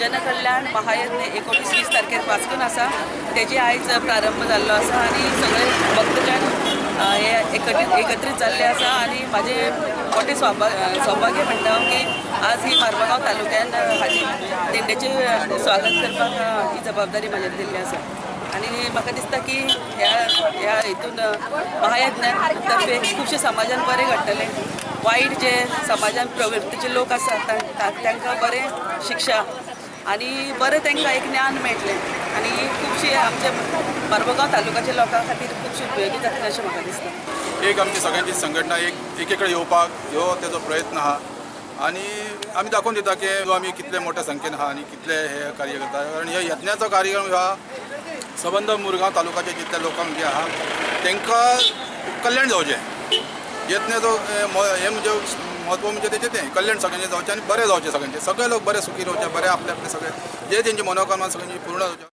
जनकल्याण महायज्ञ 29-30 तारखेर वास्कोन आसा तेजी आयज प्रारंभ जाल्लो आसा आनी सगळे भक्तजन हे एकत्रीत जाल्ले आसा आनी म्हाजे मोठे सौभाग्य म्हणटा की आज ही मार्मगांव तालुक्यान हाजी दिंडेचे स्वागत करपाक ही जबाबदारी म्हाजेर दिल्ली आसा आनी म्हाका दिसता की ह्या हितून महायज्ञा तर्फे खुबशे समाजान बरें घडटलें वायट जे समाजान प्रवृत्तीचे लोक आसात तांकां बरें शिक्षा आनी बरें तांकां एक ज्ञान मेळटलें आनी खुबशी आमच्या मार्मगांव तालुक्याच्या लोकां खातीर खुबशी उपयोगी जातलें अशें म्हाका दिसता। एक आमची सगळ्यांची संघटना एके कडेन येवपाक ह्यो तेजो प्रयत्न आहा आनी आमी दाखोवन दिता की आमी कितले मोठ्या संख्येन आहा आनी कितले हे कार्य करता कारण ह्या यत्नाचो कार्यक्रम ह्यो संबंध मुरगांव तालुक्याचे जितले लोकांक जे आहा तांकां कल्याण जावचें यत्नाचो हे म्हणजे म्हत्व म्हणजे तेजें तें कल्याण सगळ्यांचें जावचें आनी बरें जावचें सगळ्यांचें सगळे लोक बरे सुखी रावचे बरे आपले आपले सगळे जे तेंची मनोकामना सगळ्यांची पूर्ण जावचे।